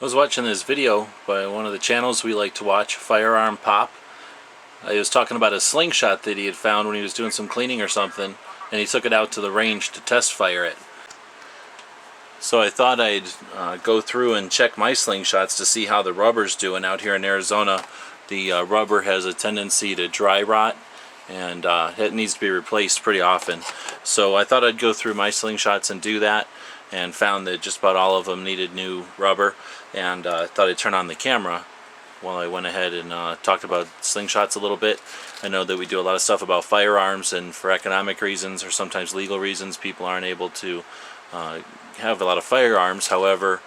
I was watching this video by one of the channels we like to watch, FirearmPop. He was talking about a slingshot that he had found when he was doing some cleaning or something, and he took it out to the range to test fire it. So I thought I'd go through and check my slingshots to see how the rubber's doing out here in Arizona. The rubber has a tendency to dry rot, and it needs to be replaced pretty often. So I thought I'd go through my slingshots and do that, and found that just about all of them needed new rubber, and thought I'd turn on the camera while I went ahead and talked about slingshots a little bit. I know that we do a lot of stuff about firearms, and for economic reasons or sometimes legal reasons, people aren't able to have a lot of firearms. However,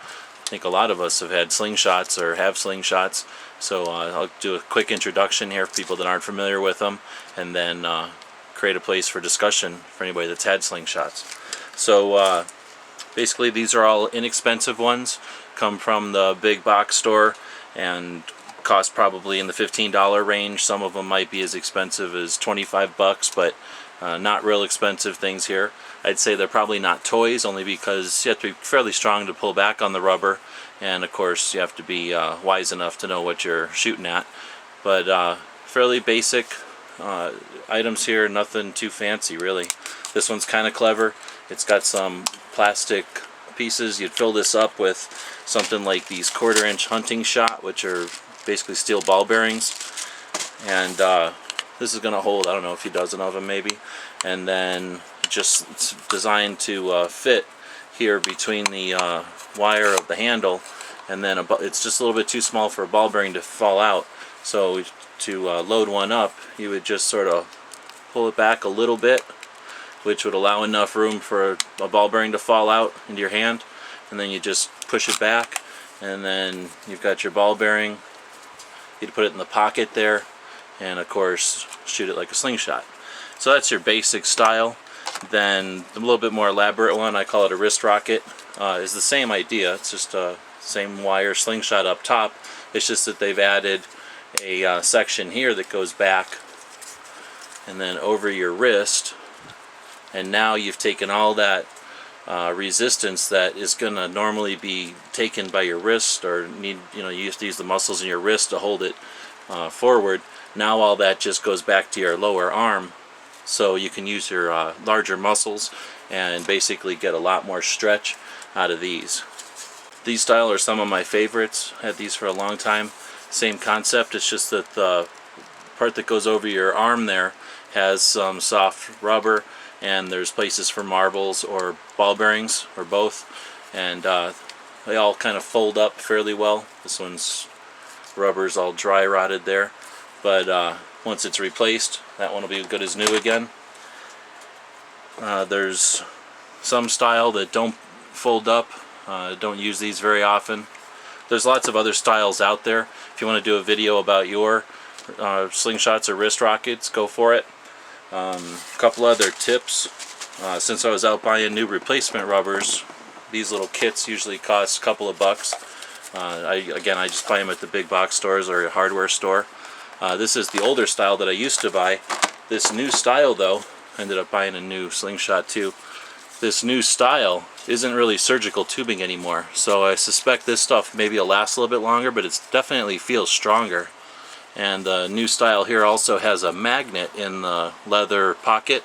I think a lot of us have had slingshots or have slingshots, so I'll do a quick introduction here for people that aren't familiar with them, and then create a place for discussion for anybody that's had slingshots. So basically these are all inexpensive ones, come from the big box store, and cost probably in the $15 range. Some of them might be as expensive as 25 bucks, but not real expensive things here. I'd say they're probably not toys, only because you have to be fairly strong to pull back on the rubber, and of course you have to be wise enough to know what you're shooting at. But fairly basic items here, nothing too fancy really. This one's kind of clever. It's got some plastic pieces. You'd fill this up with something like these 1/4-inch hunting shot, which are basically steel ball bearings, and this is going to hold, I don't know, a few dozen of them maybe, and then just it's designed to fit here between the wire of the handle, and then it's just a little bit too small for a ball bearing to fall out. So to load one up, you would just sort of pull it back a little bit, which would allow enough room for a ball bearing to fall out into your hand, and then you just push it back, and then you've got your ball bearing. You'd put it in the pocket there, and of course shoot it like a slingshot. So that's your basic style. Then a little bit more elaborate one, I call it a wrist rocket, is the same idea. It's just a same wire slingshot up top. It's just that they've added a section here that goes back and then over your wrist, and now you've taken all that resistance that is going to normally be taken by your wrist, or you used to use the muscles in your wrist to hold it forward. Now all that just goes back to your lower arm, so you can use your larger muscles and basically get a lot more stretch out of these. These style are some of my favorites. Had these for a long time. Same concept, it's just that the part that goes over your arm there has some soft rubber, and there's places for marbles or ball bearings, or both, and they all kind of fold up fairly well. This one's rubber's all dry rotted there, but once it's replaced, that one will be good as new again. There's some style that don't fold up, don't use these very often. There's lots of other styles out there. If you want to do a video about your slingshots or wrist rockets, go for it. A couple other tips. Since I was out buying new replacement rubbers, these little kits usually cost a couple of bucks. I just buy them at the big box stores or a hardware store. This is the older style that I used to buy. This new style, though, I ended up buying a new slingshot too. This new style isn't really surgical tubing anymore, so I suspect this stuff maybe will last a little bit longer, but it definitely feels stronger. And the new style here also has a magnet in the leather pocket.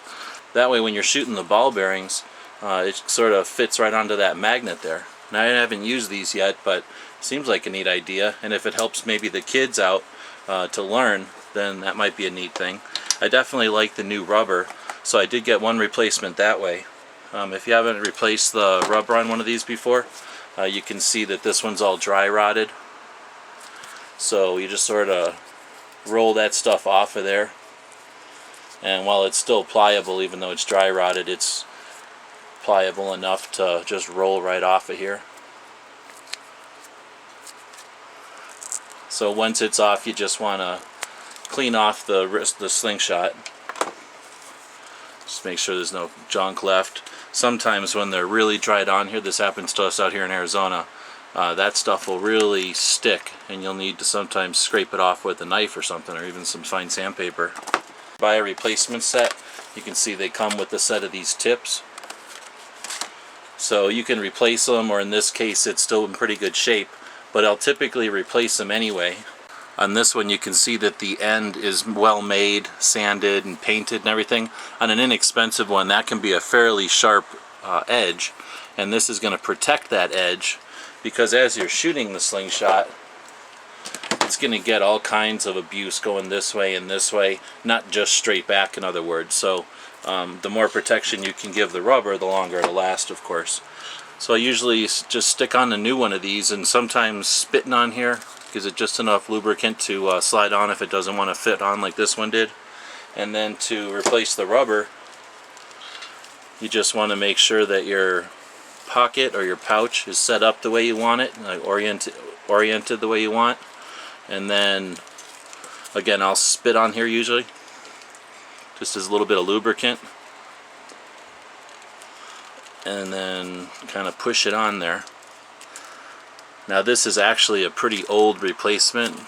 That way when you're shooting the ball bearings, it sort of fits right onto that magnet there. Now I haven't used these yet, but it seems like a neat idea, and if it helps maybe the kids out to learn, then that might be a neat thing. I definitely like the new rubber, so I did get one replacement that way. If you haven't replaced the rubber on one of these before, you can see that this one's all dry rotted. So you just sort of roll that stuff off of there, and while it's still pliable, even though it's dry rotted, it's pliable enough to just roll right off of here. So once it's off, you just want to clean off the slingshot. Just make sure there's no junk left. Sometimes when they're really dried on here, this happens to us out here in Arizona, that stuff will really stick, and you'll need to sometimes scrape it off with a knife or something, or even some fine sandpaper. Buy a replacement set. You can see they come with a set of these tips. So you can replace them, or in this case it's still in pretty good shape, but I'll typically replace them anyway. On this one you can see that the end is well made, sanded and painted and everything. On an inexpensive one that can be a fairly sharp edge, and this is going to protect that edge, because as you're shooting the slingshot it's going to get all kinds of abuse going this way and this way, not just straight back, in other words. So the more protection you can give the rubber, the longer it'll last, of course. So I usually just stick on a new one of these, and sometimes spitting on here gives it just enough lubricant to slide on if it doesn't want to fit on like this one did. And then to replace the rubber, you just want to make sure that your pocket or your pouch is set up the way you want it, like oriented the way you want. And then again, I'll spit on here usually just as a little bit of lubricant, and then kind of push it on there. Now this is actually a pretty old replacement,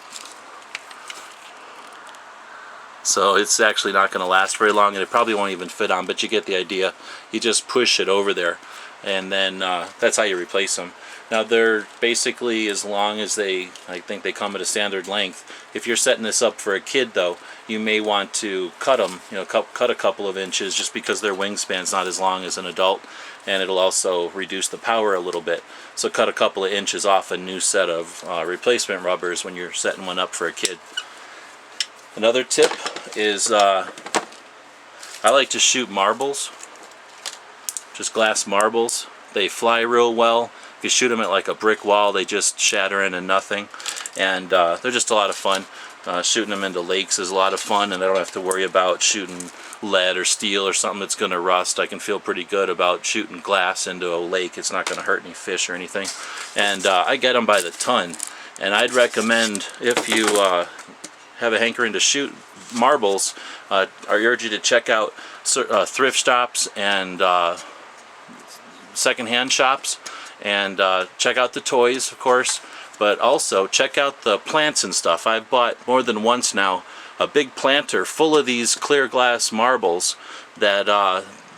so it's actually not going to last very long, and it probably won't even fit on, but you get the idea. You just push it over there, and then that's how you replace them. Now they're basically as long as I think they come at a standard length. If you're setting this up for a kid though, you may want to cut them, cut a couple of inches, just because their wingspan's not as long as an adult, and it'll also reduce the power a little bit. So cut a couple of inches off a new set of replacement rubbers when you're setting one up for a kid. Another tip is I like to shoot marbles, just glass marbles. They fly real well. If you shoot them at like a brick wall, they just shatter into nothing, and they're just a lot of fun. Shooting them into lakes is a lot of fun, and I don't have to worry about shooting lead or steel or something that's going to rust. I can feel pretty good about shooting glass into a lake. It's not going to hurt any fish or anything. And I get them by the ton, and I'd recommend, if you have a hankering to shoot marbles, I urge you to check out thrift shops and secondhand shops, and check out the toys, of course, but also check out the plants and stuff. I've bought more than once now a big planter full of these clear glass marbles that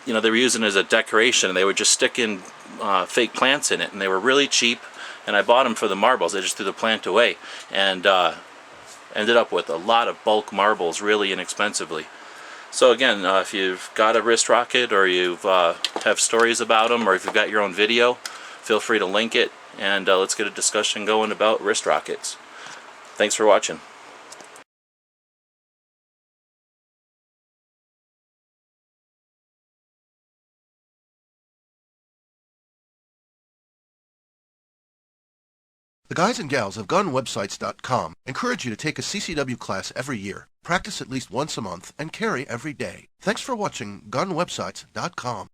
they were using as a decoration, and they would just stick in fake plants in it, and they were really cheap, and I bought them for the marbles. I just threw the plant away, and ended up with a lot of bulk marbles really inexpensively. So again, if you've got a wrist rocket, or you have stories about them, or if you've got your own video, feel free to link it, and let's get a discussion going about wrist rockets. Thanks for watching. The guys and gals of GunWebsites.com encourage you to take a CCW class every year, practice at least once a month, and carry every day. Thanks for watching GunWebsites.com.